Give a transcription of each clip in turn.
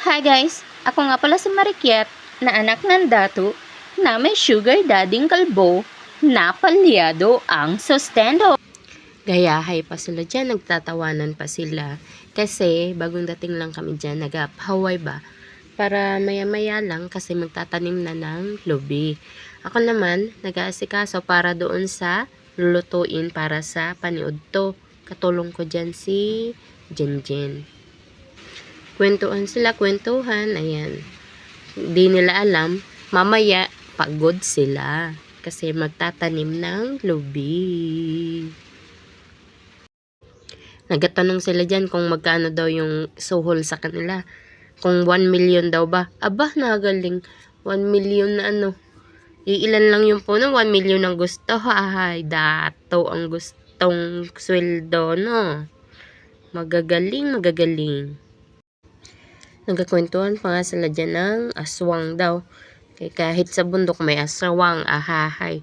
Hi guys! Ako nga pala si Marikiat na anak ng dato na may sugar dadding kalbo na palyado ang sustento. Gayahay pa sila dyan, nagtatawanan pa sila. Kasi bagong dating lang kami dyan, nag-Hawaii ba? Para maya-maya lang kasi magtatanim na ng lubi. Ako naman, nag-aasikaso para doon sa lulutuin para sa paniudto. Katulong ko dyan si Jenjen. Kwentuhan sila, kwentuhan, ayan. Di nila alam, mamaya pagod sila. Kasi magtatanim ng lubi. Nagtatanong sila dyan kung magkano daw yung suhol sa kanila. Kung 1 million daw ba. Aba, nagaling. 1 million na ano. Iilan lang yung puno, 1 million ang gusto. Ay, dato ang gustong sweldo, no? Magagaling, magagaling. Nagkakwentuhan pa nga sila dyan ng aswang daw. Kaya kahit sa bundok may aswang, ahahay.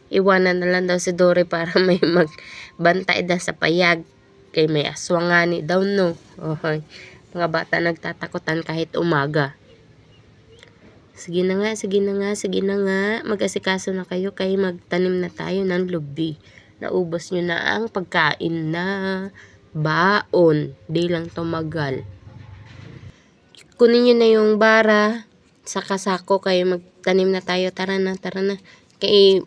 Iwanan na lang daw si Dory para may magbantay daw sa payag. Kay may aswangani daw, no? Okay. Mga bata nagtatakutan kahit umaga. Sige na nga, sige na nga, sige na nga. Mag-asikaso na kayo kay magtanim na tayo ng lubi. Naubos nyo na ang pagkain na baon. Di lang tumagal. Kunin nyo na yung bara. Saka-sako kayo magtanim na tayo. Tara na, tara na. Kaya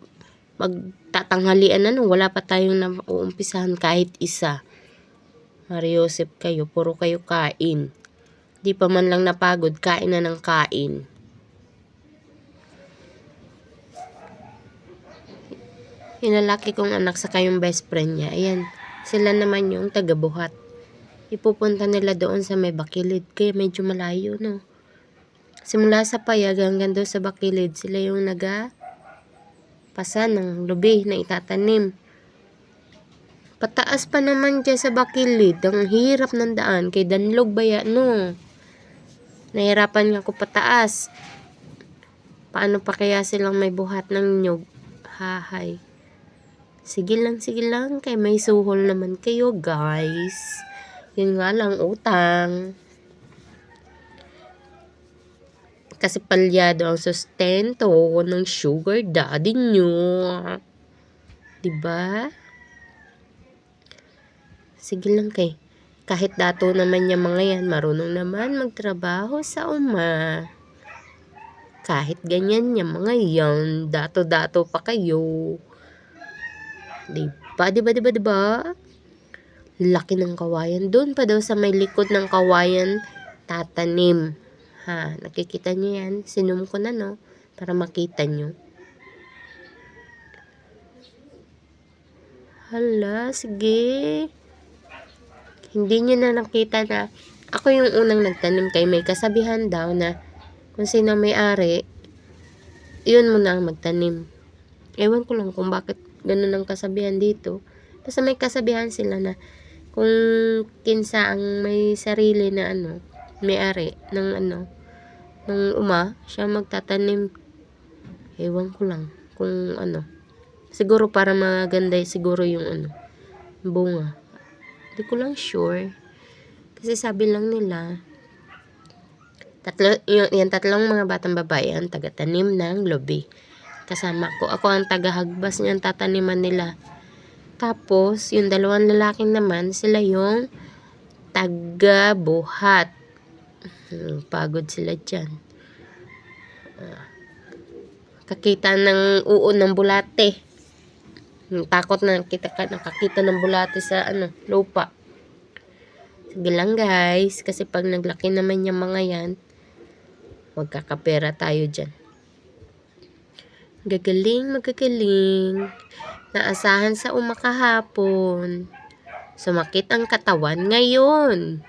magtatanghalian na, no? Wala pa tayong nauumpisahan kahit isa. Mariosep kayo, puro kayo kain. Di pa man lang napagod, kain na ng kain. Yung lalaki kong anak sa kayong best friend niya, ayan, sila naman yung tagabuhat. Ipupunta nila doon sa may Bakilid, kaya medyo malayo, no? Simula sa payag hanggang doon sa Bakilid, sila yung pasa ng lubi na itatanim. Pataas pa naman dyan sa Bakilid. Ang hirap ng daan. Kay Danlog baya, no? Nahirapan nga ako pataas. Paano pa kaya silang may buhat ng nyug? Hahay. Sige lang. Kay may suhol naman kayo, guys. Yun nga lang, utang. Kasi palyado ang sustento ng sugar daddy nyo. Diba? Sige lang kay. Kahit dato naman yung mga yan, marunong naman magtrabaho sa uma. Kahit ganyan yung mga yan, dato-dato pa kayo. Diba? Laki ng kawayan. Doon pa daw sa may likod ng kawayan, tatanim. Ha, nakikita nyo yan? Sinum ko na, no? Para makita nyo. Hala, sige. Hindi nyo na nakita na ako yung unang nagtanim kay may kasabihan daw na kung sino may-ari, yun mo na magtanim. Ewan ko lang kung bakit ganun ang kasabihan dito. Basta may kasabihan sila na kung kinsa ang may sarili na may-ari ng ng uma, siya magtatanim. Ewan ko lang kung siguro para maganda siguro yung bunga. Hindi ko lang sure. Kasi sabi lang nila, yung tatlong mga batang babae ang taga-tanim ng lubi. Kasama ko. Ako ang taga-hagbas niyang tataniman nila. Tapos, yung dalawang lalaki naman, sila yung taga-buhat. Pagod sila dyan. Kakita ng uon ng bulate. Takot na nakakita ng bulate sa lupa. Sige lang guys, kasi pag naglaki naman yung mga yan, magkakapera tayo dyan. Magagaling. Naasahan sa umakahapon. Sumakit ang katawan ngayon.